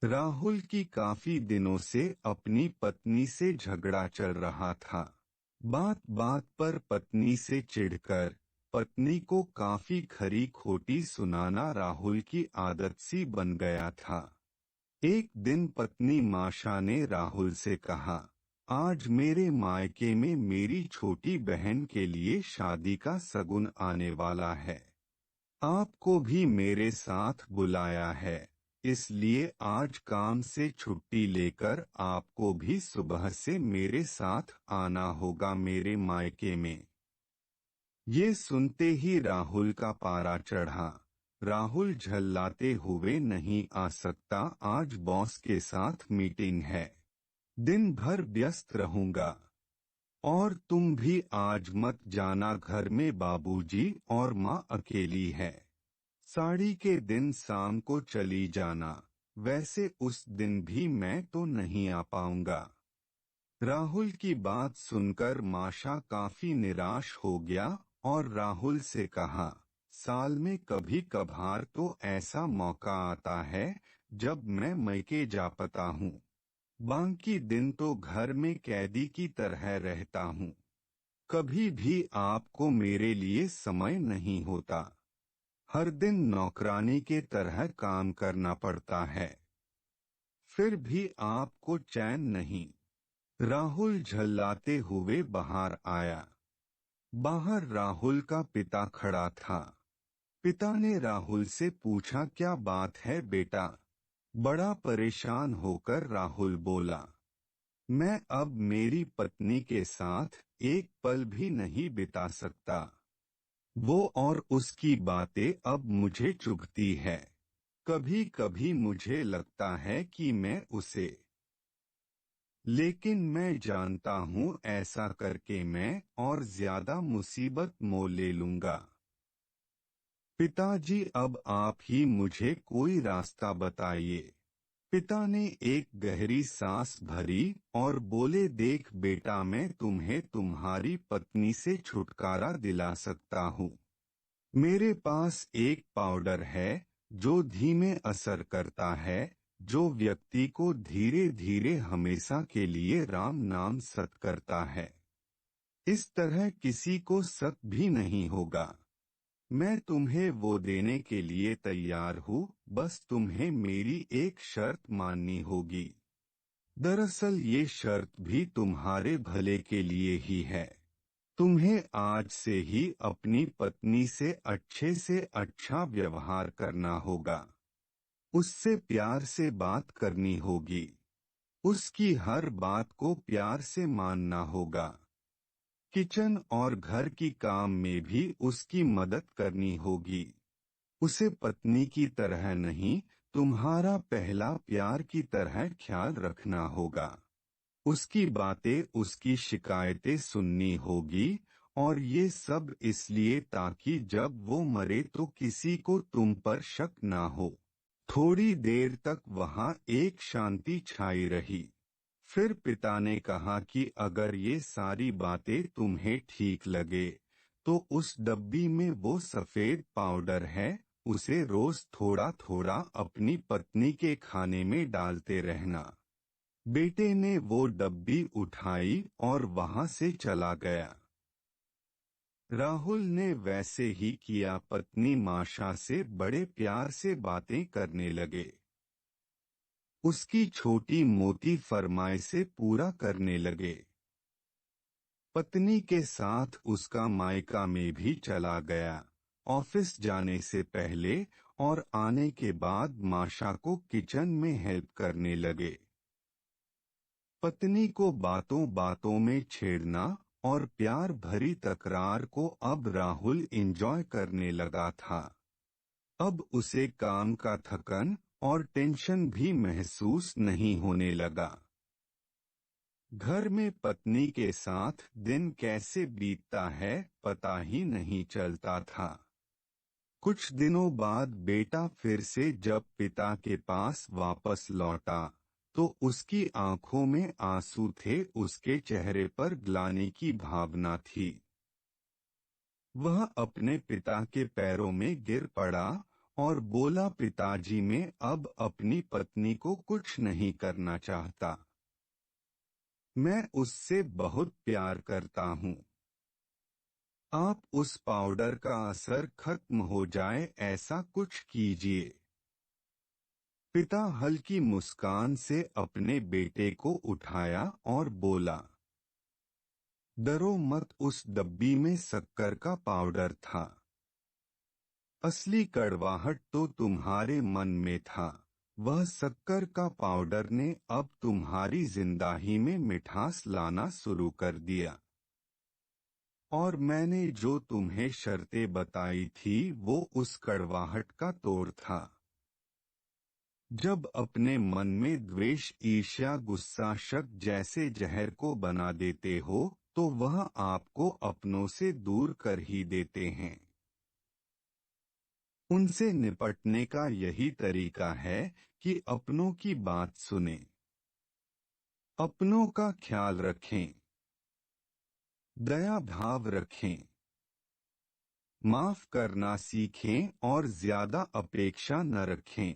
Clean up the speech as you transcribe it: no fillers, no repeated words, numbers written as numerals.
राहुल की काफी दिनों से अपनी पत्नी से झगड़ा चल रहा था। बात बात पर पत्नी से चिढ़कर पत्नी को काफी खरी खोटी सुनाना राहुल की आदत सी बन गया था। एक दिन पत्नी माशा ने राहुल से कहा, आज मेरे मायके में मेरी छोटी बहन के लिए शादी का शगुन आने वाला है। आपको भी मेरे साथ बुलाया है, इसलिए आज काम से छुट्टी लेकर आपको भी सुबह से मेरे साथ आना होगा मेरे मायके में। ये सुनते ही राहुल का पारा चढ़ा। राहुल झल्लाते हुए, नहीं आ सकता, आज बॉस के साथ मीटिंग है, दिन भर व्यस्त रहूंगा। और तुम भी आज मत जाना, घर में बाबूजी और माँ अकेली है। साड़ी के दिन शाम को चली जाना, वैसे उस दिन भी मैं तो नहीं आ पाऊंगा। राहुल की बात सुनकर माशा काफी निराश हो गया और राहुल से कहा, साल में कभी कभार तो ऐसा मौका आता है जब मैं मैके जा पाता हूँ, बाकी दिन तो घर में कैदी की तरह रहता हूँ। कभी भी आपको मेरे लिए समय नहीं होता, हर दिन नौकरानी के तरह काम करना पड़ता है, फिर भी आपको चैन नहीं। राहुल झल्लाते हुए बाहर आया। बाहर राहुल का पिता खड़ा था। पिता ने राहुल से पूछा, क्या बात है बेटा? बड़ा परेशान होकर राहुल बोला, मैं अब मेरी पत्नी के साथ एक पल भी नहीं बिता सकता। वो और उसकी बातें अब मुझे चुभती है। कभी कभी मुझे लगता है कि मैं उसे, लेकिन मैं जानता हूँ ऐसा करके मैं और ज्यादा मुसीबत मोल ले लूंगा। पिताजी, अब आप ही मुझे कोई रास्ता बताइए। पिता ने एक गहरी सांस भरी और बोले, देख बेटा, मैं तुम्हें तुम्हारी पत्नी से छुटकारा दिला सकता हूँ। मेरे पास एक पाउडर है जो धीमे असर करता है, जो व्यक्ति को धीरे धीरे हमेशा के लिए राम नाम सत करता है। इस तरह किसी को शक भी नहीं होगा। मैं तुम्हें वो देने के लिए तैयार हूँ, बस तुम्हें मेरी एक शर्त माननी होगी। दरअसल ये शर्त भी तुम्हारे भले के लिए ही है। तुम्हें आज से ही अपनी पत्नी से अच्छा व्यवहार करना होगा, उससे प्यार से बात करनी होगी, उसकी हर बात को प्यार से मानना होगा। किचन और घर की काम में भी उसकी मदद करनी होगी। उसे पत्नी की तरह नहीं, तुम्हारा पहला प्यार की तरह ख्याल रखना होगा। उसकी बातें, उसकी शिकायतें सुननी होगी, और ये सब इसलिए ताकि जब वो मरे तो किसी को तुम पर शक ना हो। थोड़ी देर तक वहां एक शांति छाई रही। फिर पिता ने कहा कि अगर ये सारी बातें तुम्हें ठीक लगे तो उस डब्बी में वो सफेद पाउडर है, उसे रोज थोड़ा थोड़ा अपनी पत्नी के खाने में डालते रहना। बेटे ने वो डब्बी उठाई और वहां से चला गया। राहुल ने वैसे ही किया। पत्नी माशा से बड़े प्यार से बातें करने लगे, उसकी छोटी मोटी फरमाइशें पूरा करने लगे। पत्नी के साथ उसका मायका में भी चला गया। ऑफिस जाने से पहले और आने के बाद माशा को किचन में हेल्प करने लगे। पत्नी को बातों बातों में छेड़ना और प्यार भरी तकरार को अब राहुल एंजॉय करने लगा था। अब उसे काम का थकन और टेंशन भी महसूस नहीं होने लगा। घर में पत्नी के साथ दिन कैसे बीतता है पता ही नहीं चलता था। कुछ दिनों बाद बेटा फिर से जब पिता के पास वापस लौटा तो उसकी आंखों में आंसू थे, उसके चेहरे पर ग्लानि की भावना थी। वह अपने पिता के पैरों में गिर पड़ा और बोला, पिताजी मैं अब अपनी पत्नी को कुछ नहीं करना चाहता। मैं उससे बहुत प्यार करता हूँ। आप उस पाउडर का असर खत्म हो जाए ऐसा कुछ कीजिए। पिता हल्की मुस्कान से अपने बेटे को उठाया और बोला, डरो मत, उस डब्बी में शक्कर का पाउडर था। असली कड़वाहट तो तुम्हारे मन में था। वह शक्कर का पाउडर ने अब तुम्हारी जिंदगी में मिठास लाना शुरू कर दिया। और मैंने जो तुम्हें शर्तें बताई थी वो उस कड़वाहट का तोड़ था। जब अपने मन में द्वेष, ईर्ष्या, गुस्सा, शक जैसे जहर को बना देते हो तो वह आपको अपनों से दूर कर ही देते हैं। उनसे निपटने का यही तरीका है कि अपनों की बात सुनें, अपनों का ख्याल रखें, दया भाव रखें, माफ करना सीखें और ज्यादा अपेक्षा न रखें।